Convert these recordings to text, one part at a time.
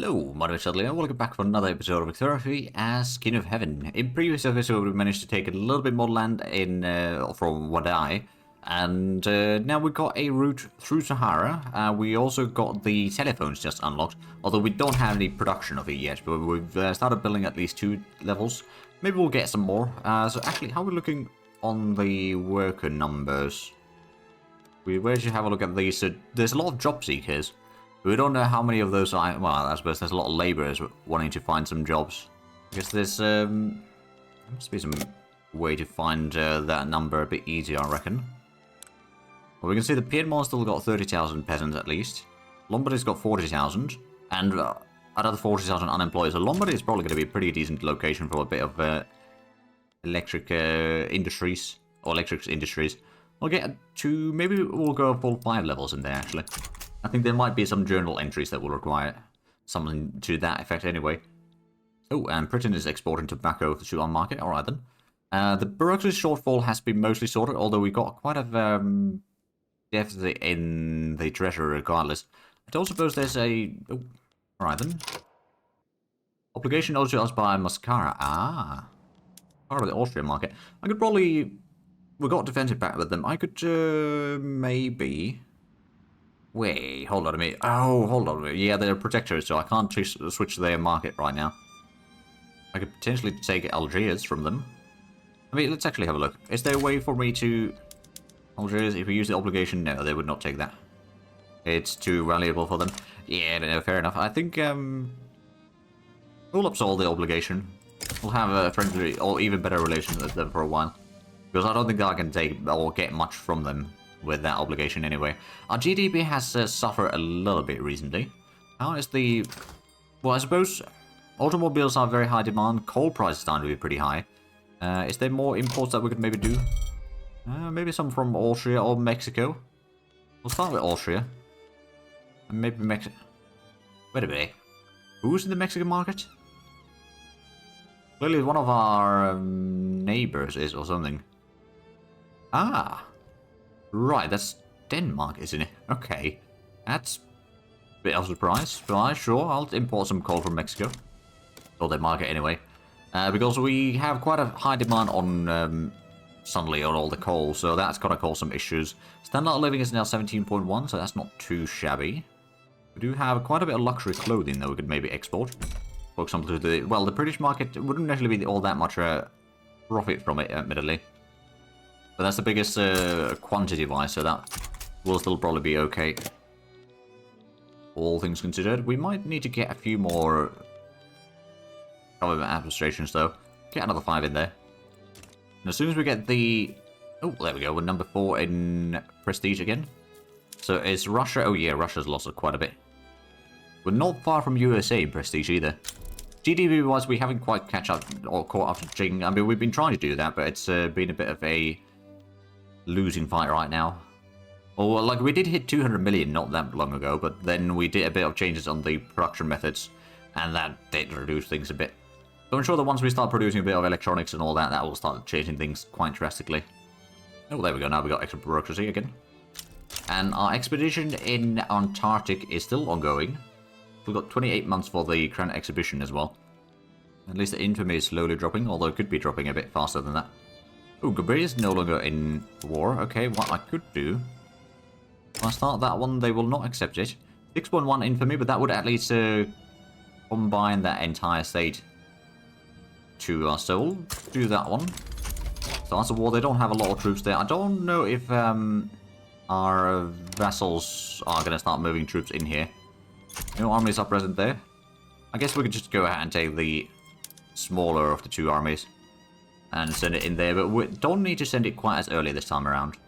Hello, my name is Shadley, and welcome back for another episode of theocracy as King of Heaven. In previous episode, we managed to take a little bit more land in from Wadai, and now we've got a route through Sahara. We also got the telephones just unlocked, although we don't have any production of it yet, but we've started building at least 2 levels. Maybe we'll get some more. So actually, how are we looking on the worker numbers? Where should you have a look at these? There's a lot of job seekers. We don't know how many of those are. Well, I suppose there's a lot of labourers wanting to find some jobs. I guess there's there must be some way to find that number a bit easier, I reckon. Well, we can see the Piedmont's still got 30,000 peasants at least. Lombardy's got 40,000, and another 40,000 unemployed. So Lombardy is probably going to be a pretty decent location for a bit of electric industries or electric industries. We'll get to maybe we'll go full 5 levels in there actually. I think there might be some journal entries that will require something to that effect anyway. Oh, and Britain is exporting tobacco to our market. Alright then. The bureaucracy shortfall has been mostly sorted, although we got quite a deficit in the treasury regardless. I don't suppose there's a... Oh, alright then. Obligation owed to us by Mascara. Ah. Part of the Austrian market. I could probably... We got defensive back with them. I could maybe... Wait, hold on a minute. Oh, hold on a minute. Yeah, they're protectors, so I can't switch their market right now. I could potentially take Algiers from them. I mean, let's actually have a look. Is there a way for me to... Algiers, if we use the obligation? No, they would not take that. It's too valuable for them. Yeah, no, fair enough. I think, we'll absolve the obligation. We'll have a friendly or even better relations with them for a while. Because I don't think I can take or get much from them with that obligation anyway. Our GDP has suffered a little bit recently. How is the... Well, I suppose automobiles are very high demand. Coal prices are starting to be pretty high. Is there more imports that we could maybe do? Maybe some from Austria or Mexico. We'll start with Austria. And maybe Mexico. Wait a minute. Who's in the Mexican market? Clearly one of our neighbors is or something. Ah. Right, that's Denmark, isn't it? Okay. That's a bit of a surprise. But sure, I'll import some coal from Mexico. Or their market anyway. Because we have quite a high demand on, suddenly on all the coal, so that's gonna cause some issues. Standard of living is now 17.1, so that's not too shabby. We do have quite a bit of luxury clothing that we could maybe export. For example, to the... Well, the British market wouldn't actually be all that much profit from it, admittedly. But that's the biggest quantity-wise, so that will still probably be okay. All things considered. We might need to get a few more government administrations, though. Get another 5 in there. And as soon as we get the... Oh, there we go. We're number 4 in prestige again. So is Russia... Oh, yeah, Russia's lost quite a bit. We're not far from USA in prestige either. GDP-wise, we haven't quite caught up to Jing. I mean, we've been trying to do that, but it's been a bit of a... losing fight right now. Well, like, we did hit 200 million not that long ago, but then we did a bit of changes on the production methods, and that did reduce things a bit. So I'm sure that once we start producing a bit of electronics and all that, that will start changing things quite drastically. Oh, there we go, now we got extra bureaucracy again. And our expedition in Antarctic is still ongoing. We've got 28 months for the Grand Exhibition as well. At least the infamy is slowly dropping, although it could be dropping a bit faster than that. Oh, Gabriel is no longer in war. Okay, what I could do... If I start that one, they will not accept it. 6.1 infamy, but that would at least combine that entire state to us. So we'll do that one. Starts a war. They don't have a lot of troops there. I don't know if our vassals are going to start moving troops in here. No armies are present there. I guess we could just go ahead and take the smaller of the 2 armies and send it in there, but we don't need to send it quite as early this time around.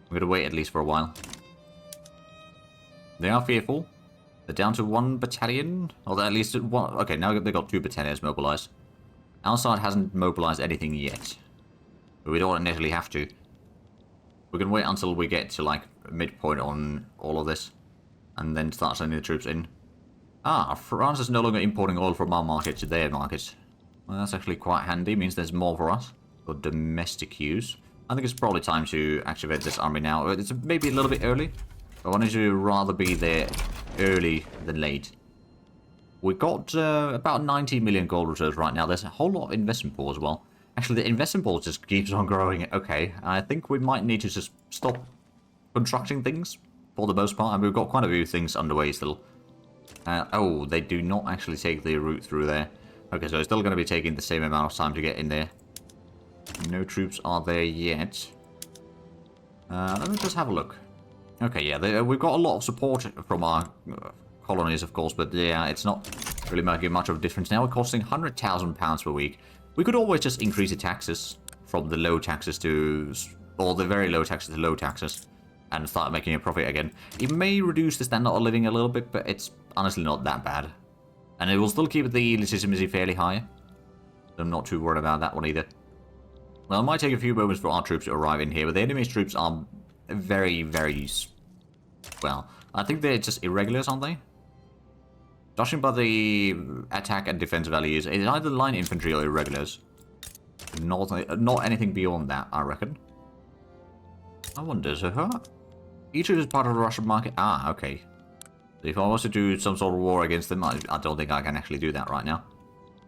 We're going to wait at least for a while. They are fearful. They're down to 1 battalion, or at least 1. Okay, now they've got 2 battalions mobilized. Our side hasn't mobilized anything yet, but we don't initially have to. We can wait until we get to like midpoint on all of this, and then start sending the troops in. Ah, France is no longer importing oil from our market to their market. Well, that's actually quite handy. Means there's more for us for domestic use. I think it's probably time to activate this army now. It's maybe a little bit early. I wanted to rather be there early than late. We got about 19 million gold reserves right now. There's a whole lot of investment pool as well. Actually, the investment pool just keeps on growing. Okay, I think we might need to just stop constructing things for the most part. And we've got quite a few things underway still. Oh, they do not actually take the route through there. Okay, so it's still going to be taking the same amount of time to get in there. No troops are there yet. Let me just have a look. Okay, yeah, we've got a lot of support from our colonies, of course, but yeah, it's not really making much of a difference. Now we're costing £100,000 per week. We could always just increase the taxes from the low taxes to, or the very low taxes to low taxes, and start making a profit again. It may reduce the standard of living a little bit, but it's honestly not that bad. And it will still keep the legitimacy fairly high. So I'm not too worried about that one either. Well, it might take a few moments for our troops to arrive in here, but the enemy's troops are very, very... Well, I think they're just irregulars, aren't they? Judging by the attack and defense values, it's either line infantry or irregulars. Not anything beyond that, I reckon. I wonder, so Egypt is part of the Russian market? Ah, okay. If I was to do some sort of war against them, I don't think I can actually do that right now.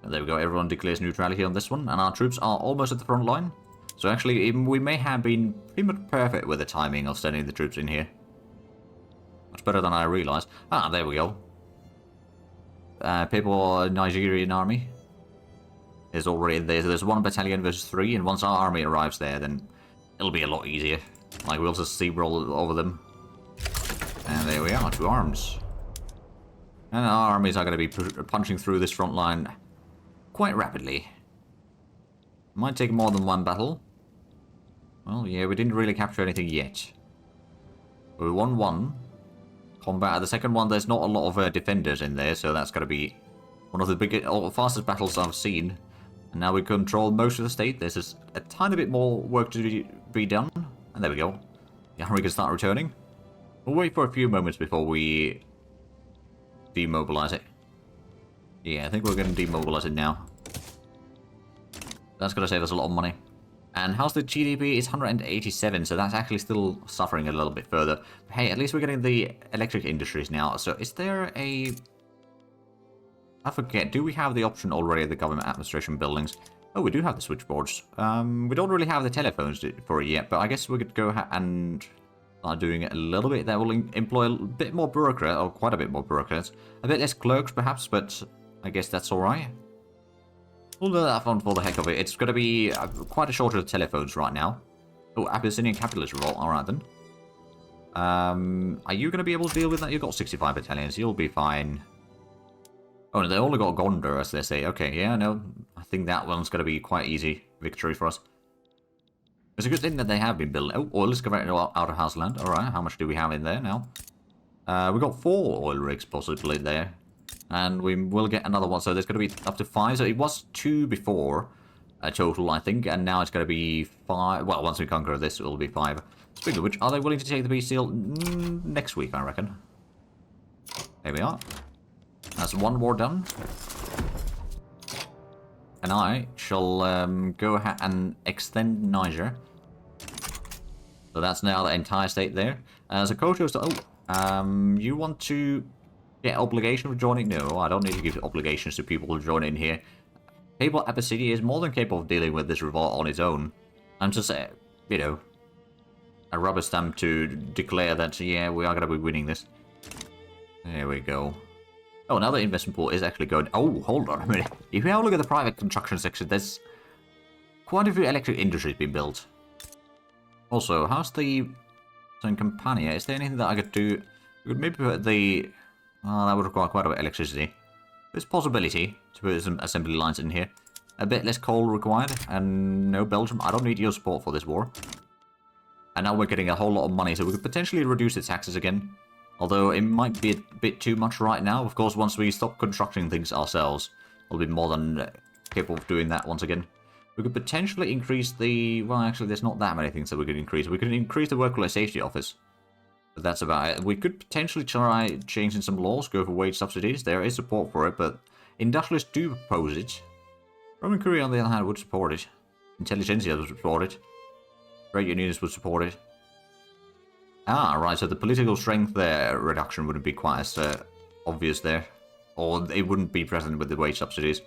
And there we go, everyone declares neutrality on this one, and our troops are almost at the front line. So actually, we may have been pretty much perfect with the timing of sending the troops in here. Much better than I realised. Ah, there we go. Papal Nigerian army is already there. So there's 1 battalion versus 3, and once our army arrives there, then it'll be a lot easier. Like, we'll just steamroll over them. And there we are, 2 arms. And our armies are going to be punching through this front line quite rapidly. Might take more than 1 battle. Well, yeah, we didn't really capture anything yet. We won 1. Combat. The second one, there's not a lot of defenders in there, so that's going to be one of the biggest, or fastest battles I've seen. And now we control most of the state. There's just a tiny bit more work to be done. And there we go. The army can start returning. We'll wait for a few moments before we demobilize it. Yeah, I think we're going to demobilize it now. That's going to save us a lot of money. And how's the GDP? It's 187, so that's actually still suffering a little bit further. But hey, at least we're getting the electric industries now. So is there a... I forget, do we have the option already at the government administration buildings? Oh, we do have the switchboards. We don't really have the telephones for it yet, but I guess we could go and start doing it a little bit. That will employ a bit more bureaucrats, or quite a bit more bureaucrats. A bit less clerks, perhaps, but I guess that's alright. We'll do that fun for the heck of it. It's going to be quite a shortage of telephones right now. Oh, Abyssinian capitalist revolt. Alright then. Are you going to be able to deal with that? You've got 65 battalions. You'll be fine. Oh, no, they only got Gondar, as they say. Okay, yeah, no. I think that one's going to be quite easy victory for us. It's a good thing that they have been built. Oh, oil excavated outer house land. Alright, how much do we have in there now? We got 4 oil rigs possibly there. And we will get another one, so there's going to be up to 5. So it was 2 before, total, I think, and now it's going to be 5. Well, once we conquer this, it will be 5. Speaking of which, are they willing to take the peace deal next week, I reckon? There we are. That's 1 war done. And I shall go ahead and extend Niger. So that's now the entire state there. So Koto's... Oh, you want to... Yeah, obligation for joining? No, I don't need to give obligations to people who join in here. Papal Abyssinia is more than capable of dealing with this revolt on its own. I'm just, you know, a rubber stamp to declare that, yeah, we are going to be winning this. There we go. Oh, now the investment pool is actually going... Oh, hold on a minute. If you have a look at the private construction section, there's quite a few electric industries being built. Also, how's the... So in Campania, is there anything that I could do? We could maybe put the... Oh, that would require quite a bit of electricity. There's possibility to put some assembly lines in here. A bit less coal required, and no Belgium. I don't need your support for this war. And now we're getting a whole lot of money, so we could potentially reduce the taxes again. Although it might be a bit too much right now. Of course, once we stop constructing things ourselves, we'll be more than capable of doing that once again. We could potentially increase the... Well, actually, there's not that many things that we could increase. We could increase the Workplace Safety Office. But that's about it. We could potentially try changing some laws, go for wage subsidies. There is support for it, but industrialists do oppose it. Roman Curia, on the other hand, would support it. Intelligentsia would support it. Trade unionists would support it. Ah, right, so the political strength there reduction wouldn't be quite as obvious there. Or it wouldn't be present with the wage subsidies.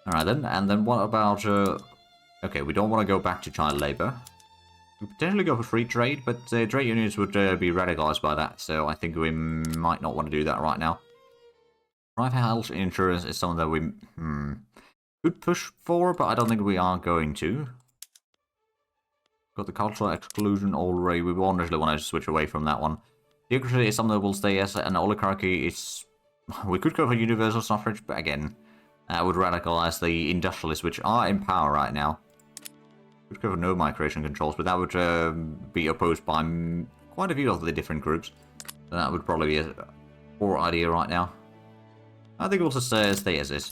Alright then, and then what about... okay, we don't want to go back to child labor. We potentially go for free trade, but trade unions would be radicalized by that, so I think we might not want to do that right now. Private health insurance is something that we could push for, but I don't think we are going to. Got the cultural exclusion already. We honestly want to switch away from that one. Theocracy is something that will stay as an oligarchy. It's... We could go for universal suffrage, but again, that would radicalize the industrialists, which are in power right now. We could go for no migration controls, but that would be opposed by quite a few of the different groups. So that would probably be a poor idea right now. I think we'll just stay as is.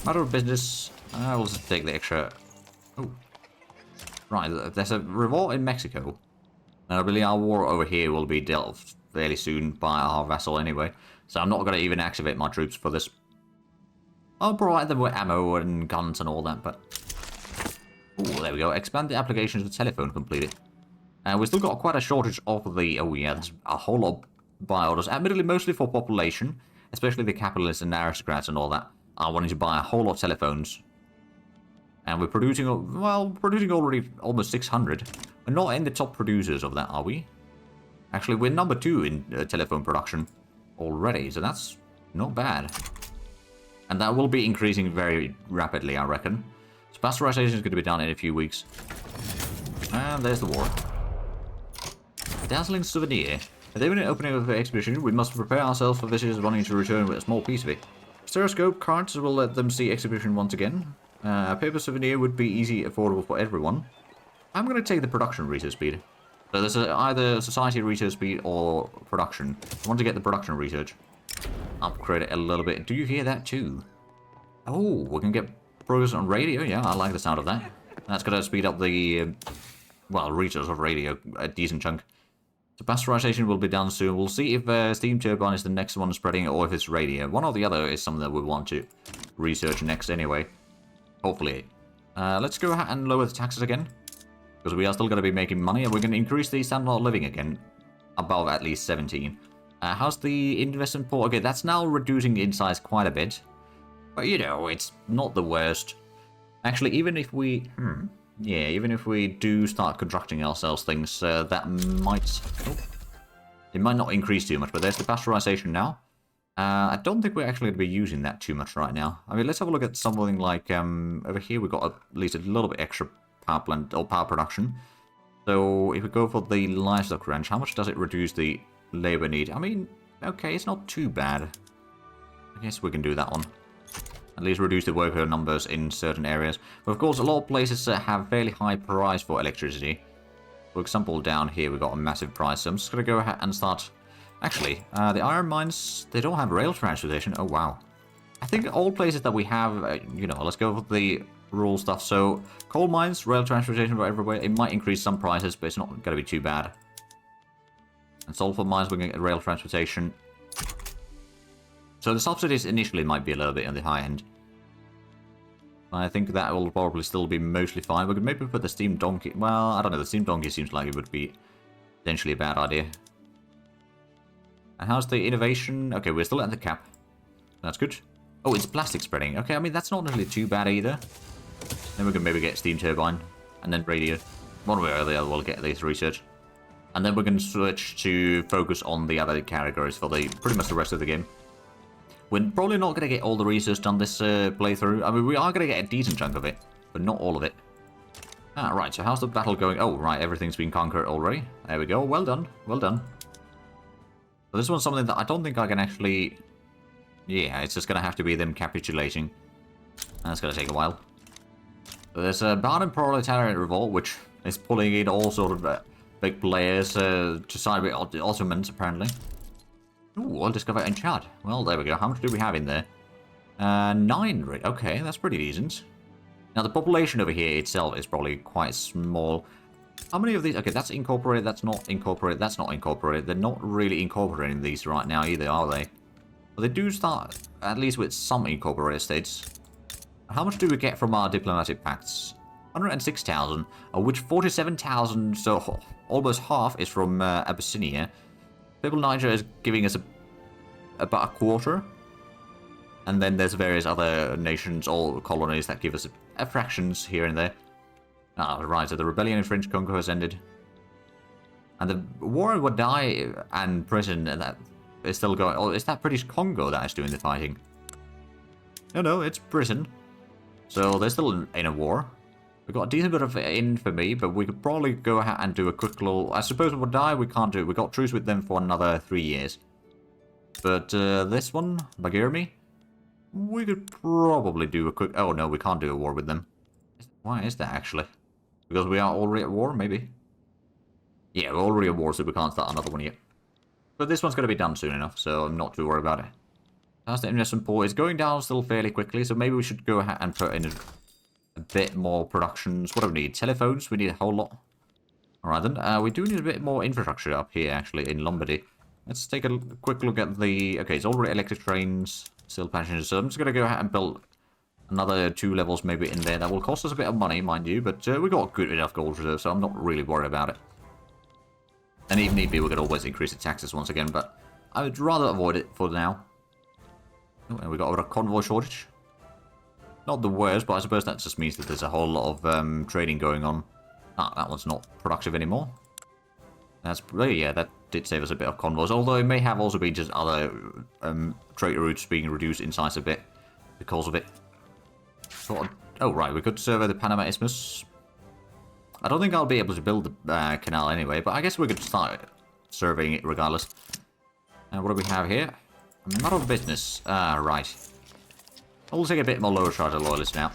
Matter of business, we'll just take the extra... Oh. Right, there's a revolt in Mexico. And I believe our war over here will be dealt fairly soon by our vassal anyway. So I'm not going to even activate my troops for this. I'll provide them with ammo and guns and all that, but... Oh, there we go. Expand the applications of telephone completed. We've still got quite a shortage of the... Oh yeah, there's a whole lot of buy orders. Admittedly, mostly for population. Especially the capitalists and aristocrats and all that. Are wanting to buy a whole lot of telephones. And we're producing... Well, producing already almost 600. We're not in the top producers of that, are we? Actually, we're number 2 in telephone production already, so that's not bad. And that will be increasing very rapidly, I reckon. So pasteurization is going to be done in a few weeks. And there's the war. Dazzling souvenir. At the imminent opening of the exhibition, we must prepare ourselves for visitors wanting to return with a small piece of it. Stereoscope cards will let them see exhibition once again. A paper souvenir would be easy, affordable for everyone. I'm going to take the production research speed. So there's either society research speed or production. I want to get the production research. Upgrade it a little bit. Do you hear that too? Oh, we can get progress on radio. Yeah, I like the sound of that. That's going to speed up the, well, research of radio a decent chunk. So pasteurization will be done soon. We'll see if steam turbine is the next one spreading or if it's radio. One or the other is something that we want to research next anyway. Hopefully. Let's go ahead and lower the taxes again. Because we are still going to be making money, and we're going to increase the standard of living again. Above at least 17. How's the investment port? Okay, that's now reducing in size quite a bit. But, you know, it's not the worst. Actually, even if we... yeah, even if we do start constructing ourselves things, that might... Oh, it might not increase too much, but there's the pasteurization now. I don't think we're actually going to be using that too much right now. I mean, let's have a look at something like... over here, we've got at least a little bit extra power plant or power production. So if we go for the livestock ranch, how much does it reduce the labor need? I mean, okay, it's not too bad. I guess we can do that one. At least reduce the worker numbers in certain areas. But of course, a lot of places have fairly high price for electricity. For example, down here we've got a massive price. So I'm just going to go ahead and start... Actually, the iron mines, they don't have rail transportation. Oh, wow. I think all places that we have, you know, let's go for the rural stuff. So, coal mines, rail transportation for everywhere. It might increase some prices, but it's not going to be too bad. And sulfur mines, we're going to get rail transportation. So the subsidies initially might be a little bit on the high end. I think that will probably still be mostly fine. We could maybe put the steam donkey... Well, I don't know. The steam donkey seems like it would be potentially a bad idea. And how's the innovation? Okay, we're still at the cap. That's good. Oh, it's plastic spreading. Okay, I mean, that's not really too bad either. Then we can maybe get steam turbine. And then radio. One way or the other, we'll get this research. And then we can switch to focus on the other categories for the pretty much the rest of the game. We're probably not going to get all the research done this playthrough. I mean, we are going to get a decent chunk of it, but not all of it. Ah, right, so how's the battle going? Oh, right, everything's been conquered already. There we go, well done, well done. So this one's something that I don't think I can actually... Yeah, it's just going to have to be them capitulating. That's going to take a while. So there's a Barden Proletariat Revolt, which is pulling in all sort of big players to side with the Ottomans, apparently. Ooh, I'll discover in chat. Well, there we go. How much do we have in there? 9. Okay, that's pretty decent. Now, the population over here itself is probably quite small. How many of these? Okay, that's incorporated, that's not incorporated, that's not incorporated. They're not really incorporating these right now either, are they? Well, they do start, at least with some incorporated states. How much do we get from our diplomatic pacts? 106,000, of which 47,000, so almost half, is from Abyssinia. Papal Niger is giving us about a quarter. And then there's various other nations or colonies that give us fractions here and there. Ah, right, so the rebellion in French Congo has ended. And the war in Wadai and Britain that is still going. Oh, is that British Congo that is doing the fighting? No, it's Britain. So they're still in a war. We've got a decent bit of infamy, but we could probably go ahead and do a quick little... I suppose Wadai we can't do. We got truce with them for another 3 years. But this one, Bagirmi, we could probably do a quick... Oh no, we can't do a war with them. Why is that actually? Because we are already at war, maybe? Yeah, we're already at war, so we can't start another one yet. But this one's going to be done soon enough, so I'm not too worried about it. That's the investment pool. It's going down still fairly quickly, so maybe we should go ahead and put in a bit more productions. What do we need? Telephones? We need a whole lot. Alright then, we do need a bit more infrastructure up here, actually, in Lombardy. Let's take a quick look at the... Okay, it's already electric trains, still passengers, so I'm just going to go ahead and build another 2 levels maybe in there. That will cost us a bit of money, mind you, but we got good enough gold reserve, so I'm not really worried about it. And even need be, we could always increase the taxes once again, but I would rather avoid it for now. Oh, and we got a convoy shortage. Not the worst, but I suppose that just means that there's a whole lot of trading going on. Ah, that one's not productive anymore. That's yeah, that did save us a bit of convoys, although it may have also been just other trade routes being reduced in size a bit because of it. Oh right, we could survey the Panama Isthmus. I don't think I'll be able to build the canal anyway, but I guess we could start surveying it regardless. What do we have here? Not of business. Right. I'll take a bit more lower charge of loyalists now.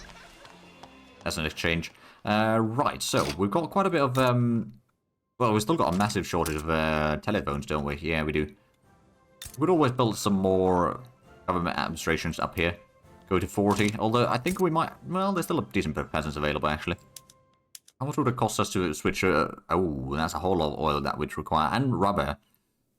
As an exchange. Right, so we've got quite a bit of... well, we've still got a massive shortage of telephones, don't we? Yeah, we do. We'd always build some more government administrations up here. Go to 40, although I think we might... Well, there's still a decent bit of peasants available, actually. How much would it cost us to switch... oh, that's a whole lot of oil that would require. And rubber.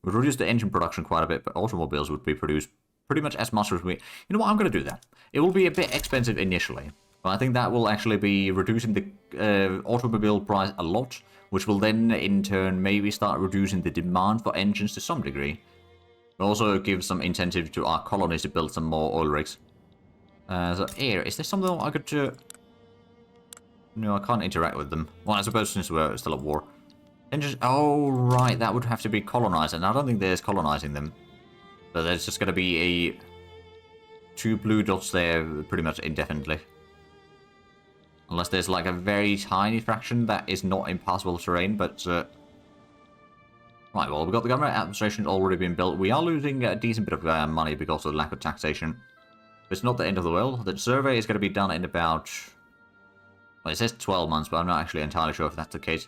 Would reduce the engine production quite a bit, but automobiles would be produced pretty much as much as we... You know what, I'm going to do that. It will be a bit expensive initially, but I think that will actually be reducing the automobile price a lot, which will then, in turn, maybe start reducing the demand for engines to some degree. It also give some incentive to our colonies to build some more oil rigs. So, here, is there something I could... No, I can't interact with them. Well, I suppose since we're still at war. Engines... Oh, right, that would have to be colonized, and I don't think there's colonizing them. So there's just going to be a... 2 blue dots there pretty much indefinitely. Unless there's like a very tiny fraction that is not impassable terrain, but... Right, well, we've got the government administration already been built. We are losing a decent bit of money because of the lack of taxation. But it's not the end of the world. The survey is going to be done in about... Well, it says 12 months, but I'm not actually entirely sure if that's the case.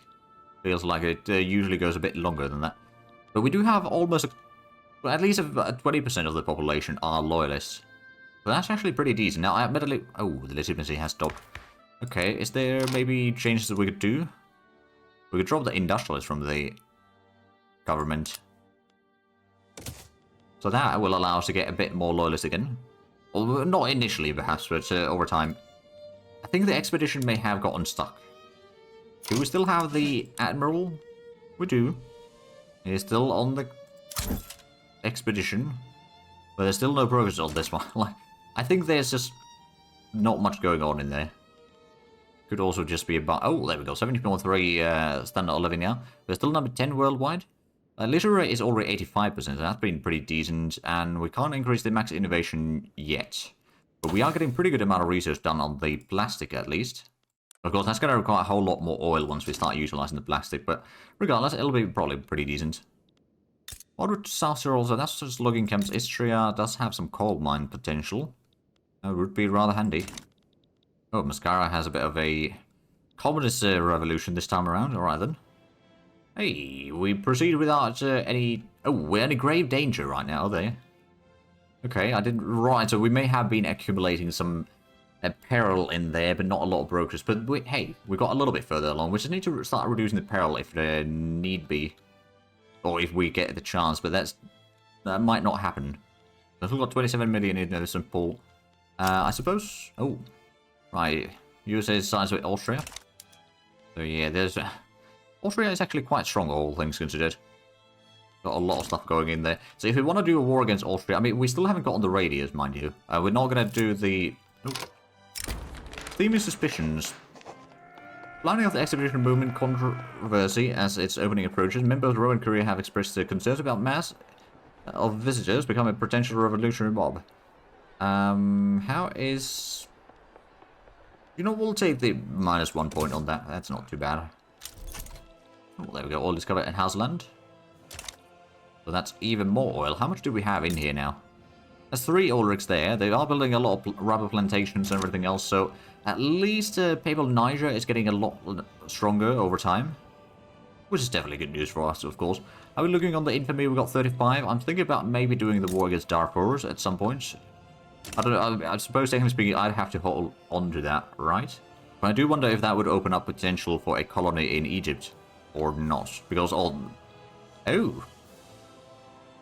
Feels like it usually goes a bit longer than that. But we do have almost... Well, at least 20% of the population are loyalists. So that's actually pretty decent. Now, admittedly... Oh, the legitimacy has stopped. Okay, is there maybe changes that we could do? We could drop the industrialists from the government. So that will allow us to get a bit more loyalists again. Well, not initially, perhaps, but over time. I think the expedition may have gotten stuck. Do we still have the admiral? We do. He's still on the expedition. But there's still no progress on this one. Like, I think there's just not much going on in there. Could also just be about... Oh, there we go. 70.3 standard of living now. We're still number 10 worldwide. Literary is already 85%, so that's been pretty decent. And we can't increase the max innovation yet. But we are getting pretty good amount of research done on the plastic, at least. Of course, that's going to require a whole lot more oil once we start utilizing the plastic. But regardless, it'll be probably pretty decent. What would South Tyrol... So that's just logging camps. Istria does have some coal mine potential. That would be rather handy. Oh, Mascara has a bit of a communist revolution this time around. Alright then. Hey, we proceed without any... Oh, we're in a grave danger right now, are they? Okay, I didn't... Right, so we may have been accumulating some peril in there, but not a lot of brokers. But hey, we got a little bit further along. We just need to start reducing the peril if there need be. Or if we get the chance, but that might not happen. We've got 27 million in St. Paul. I suppose... Oh... Right, USA sides with Austria. So yeah, there's... Austria is actually quite strong, all things considered. Got a lot of stuff going in there. So if we want to do a war against Austria, I mean, we still haven't gotten the radios, mind you. We're not going to do the... Theme is suspicions. Planning of the expedition movement controversy as its opening approaches, members of the Roman Curia have expressed their concerns about mass of visitors becoming a potential revolutionary mob. How is... You know, we'll take the -1 point on that. That's not too bad. Oh, there we go. Oil discovered in Hausland. So that's even more oil. How much do we have in here now? There's 3 oil rigs there. They are building a lot of rubber plantations and everything else, so at least Papal Niger is getting a lot stronger over time. Which is definitely good news for us, of course. Are we looking on the infamy? We got 35. I'm thinking about maybe doing the war against Darfur at some point. I don't know. I suppose, technically speaking, I'd have to hold on to that, right? But I do wonder if that would open up potential for a colony in Egypt or not. Because all... Oh!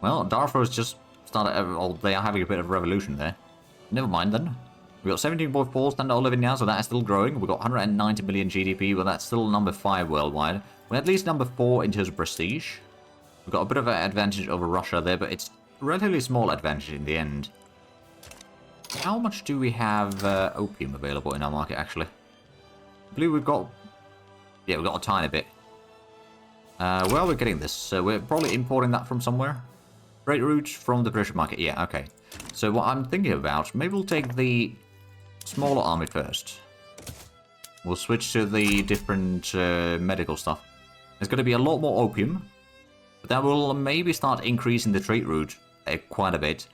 Well, Darfur's just started... they are having a bit of a revolution there. Never mind then. We've got 17.4 standard living now, so that is still growing. We've got 190 million GDP, but that's still number 5 worldwide. We're at least number 4 in terms of prestige. We've got a bit of an advantage over Russia there, but it's a relatively small advantage in the end. How much do we have opium available in our market, actually? I believe we've got... Yeah, we've got a tiny bit. Where are we getting this? We're probably importing that from somewhere. Freight route from the British market. Yeah, okay. So what I'm thinking about, maybe we'll take the smaller army first. We'll switch to the different medical stuff. There's going to be a lot more opium. But that will maybe start increasing the trade route quite a bit.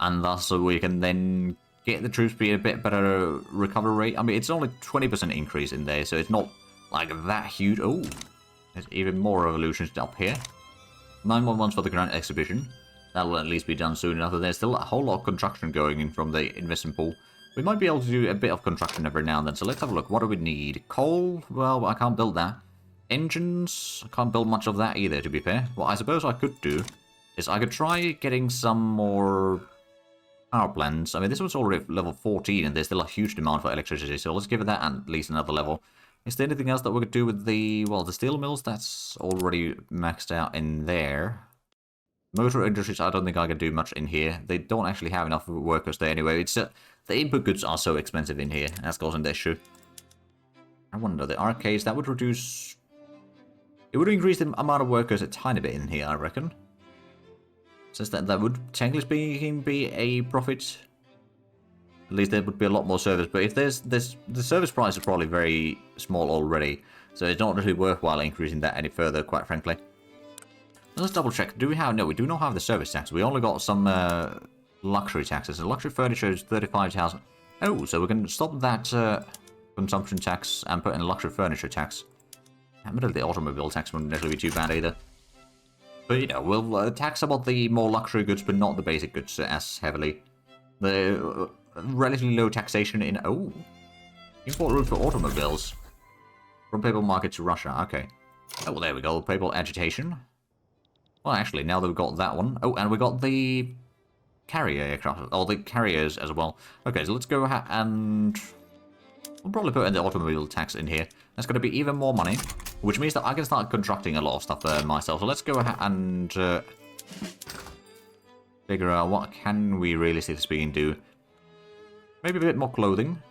And thus we can then get the troops be a bit better recovery rate. I mean, it's only 20% increase in there, so it's not like that huge. Oh, there's even more revolutions up here. 911s for the Grand Exhibition. That'll at least be done soon enough. There's still a whole lot of construction going in from the investment pool. We might be able to do a bit of construction every now and then. So let's have a look. What do we need? Coal? Well, I can't build that. Engines? I can't build much of that either, to be fair. What I suppose I could do is I could try getting some more power plants. I mean, this was already level 14 and there's still a huge demand for electricity. So let's give it that at least another level. Is there anything else that we could do with the, well, the steel mills? That's already maxed out in there. Motor industries, I don't think I can do much in here. They don't actually have enough workers there anyway. It's the input goods are so expensive in here. That's causing the issue. I wonder, the arcades, that would reduce... It would increase the amount of workers a tiny bit in here, I reckon. Since that would, technically speaking, be a profit. At least there would be a lot more service. But if there's this, the service price is probably very small already. So it's not really worthwhile increasing that any further, quite frankly. Let's double check. Do we have... No, we do not have the service tax. We only got some luxury taxes. The luxury furniture is 35,000. Oh, so we can stop that consumption tax and put in a luxury furniture tax. Admittedly, the automobile tax wouldn't necessarily be too bad either. But, you know, we'll tax about the more luxury goods, but not the basic goods as heavily. The relatively low taxation in... Oh! Import route for automobiles. From Papal market to Russia. Okay. Oh, well, there we go. Papal agitation. Well, actually, now that we've got that one... Oh, and we got the carrier aircraft. Oh, the carriers as well. Okay, so let's go ahead and... We'll probably put in the automobile tax in here. That's going to be even more money. Which means that I can start constructing a lot of stuff myself. So let's go ahead and... figure out what can we realistically speaking do. Maybe a bit more clothing.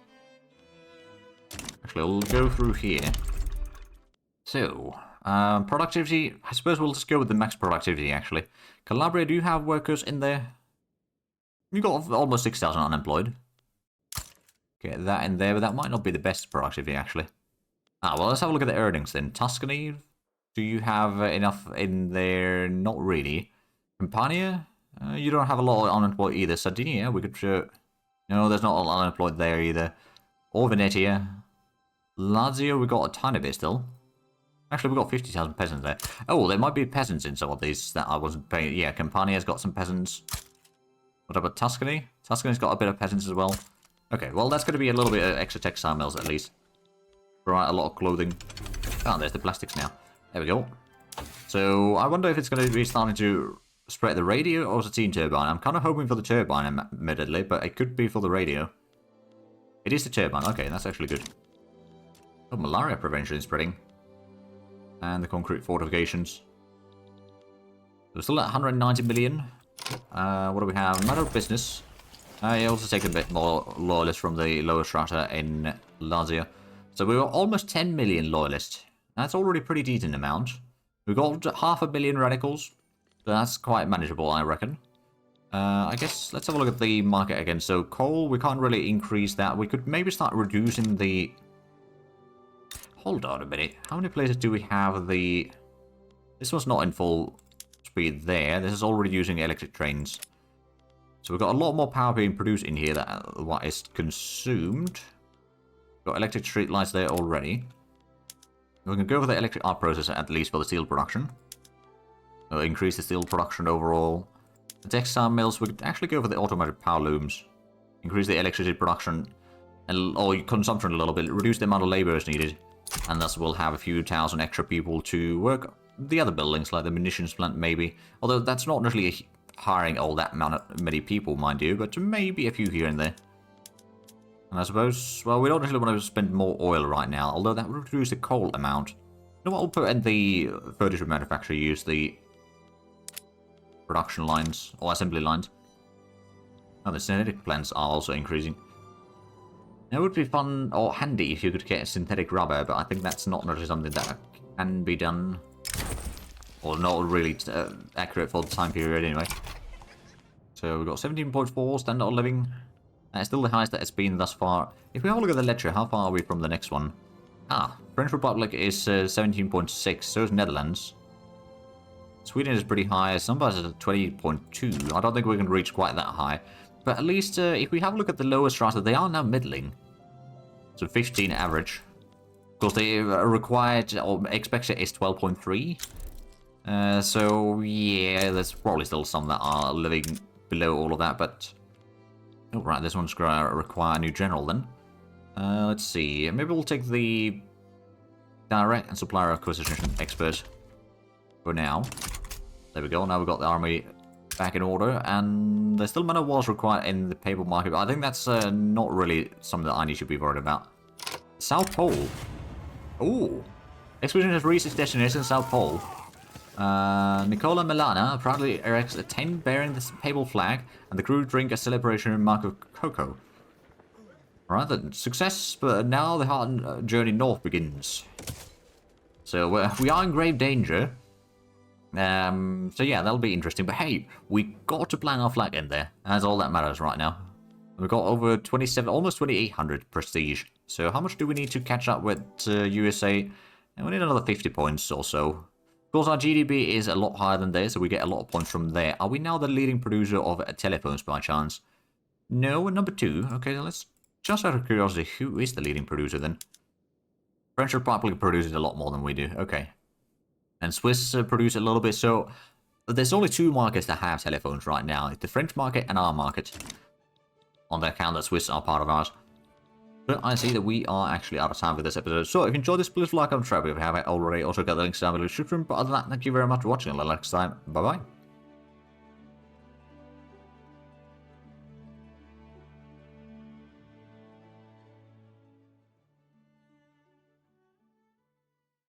Actually, we'll go through here. So... productivity, I suppose we'll just go with the max productivity, actually. Calabria, do you have workers in there? You've got almost 6,000 unemployed. Get that in there, but that might not be the best productivity, actually. Ah, well, let's have a look at the earnings then. Tuscany, do you have enough in there? Not really. Campania, you don't have a lot of unemployed either. Sardinia, we could... No, there's not a lot unemployed there either. Or Venetia. Lazio, we got a tiny bit still. Actually, we've got 50,000 peasants there. Oh, there might be peasants in some of these that I wasn't paying. Yeah, Campania's got some peasants. What about Tuscany? Tuscany's got a bit of peasants as well. Okay, well, that's going to be a little bit of extra textile mills at least. Right, a lot of clothing. Oh, there's the plastics now. There we go. So, I wonder if it's going to be starting to spread the radio or the steam turbine. I'm kind of hoping for the turbine, admittedly, but it could be for the radio. It is the turbine. Okay, that's actually good. Oh, malaria prevention is spreading. And the concrete fortifications. We're still at 190 million. What do we have? Matter of business. I also take a bit more loyalists from the lower strata in Lazio. So we were almost 10 million loyalists. That's already a pretty decent amount. We got 500 million radicals. So that's quite manageable, I reckon. I guess let's have a look at the market again. So coal, we can't really increase that. We could maybe start reducing the... Hold on a minute. How many places do we have the... This one's not in full speed there. This is already using electric trains. So we've got a lot more power being produced in here than what is consumed. Got electric street lights there already. We can go for the electric arc processor at least for the steel production. We'll increase the steel production overall. The textile mills, we could actually go for the automatic power looms. Increase the electricity production or consumption a little bit. Reduce the amount of laborers needed. And thus we'll have a few thousand extra people to work the other buildings, like the munitions plant maybe. Although that's not necessarily hiring all that many people, mind you, but maybe a few here and there. And I suppose, well, we don't really want to spend more oil right now, although that would reduce the coal amount. You know what, we'll put in the furniture manufacturer, use the production lines, or assembly lines. Oh, the synthetic plants are also increasing. It would be fun, or handy, if you could get synthetic rubber, but I think that's not really something that can be done. Or not really accurate for the time period anyway. So we've got 17.4 standard of living. That's still the highest that it's been thus far. If we have a look at the ledger, how far are we from the next one? French Republic is 17.6, so is Netherlands. Sweden is pretty high, some of us are 20.2. I don't think we can reach quite that high. But at least if we have a look at the lower strata, they are now middling. So 15 average. Of course, the required or expected is 12.3. So yeah, there's probably still some that are living below all of that, but... Oh, right, this one's going to require a new general then. Let's see, maybe we'll take the direct and supplier acquisition expert for now. There we go, now we've got the army back in order, and there's still man of wars required in the Papal market, but I think that's not really something that I need to be worried about. South Pole. Ooh. Expedition has reached its destination, South Pole. Nicola Milana proudly erects a tent bearing the Papal flag, and the crew drink a celebration mark of cocoa. Alright then, success, but now the hard journey north begins. So we are in grave danger. So yeah, that'll be interesting. But hey, we got to plant our flag in there. That's all that matters right now. We've got over 27, almost 2,800 prestige. So how much do we need to catch up with USA? And we need another 50 points or so. Of course, our GDP is a lot higher than theirs, so we get a lot of points from there. Are we now the leading producer of telephones by chance? No, we're number 2. Okay, let's just out of curiosity, who is the leading producer then? French Republic produces a lot more than we do. Okay. And Swiss produce a little bit, so there's only 2 markets that have telephones right now. It's the French market and our market. On the account that Swiss are part of ours. But I see that we are actually out of time for this episode. So if you enjoyed this, please like and subscribe if you haven't already. Also got the links down below in the description. But other than that, thank you very much for watching. Until next time, bye bye.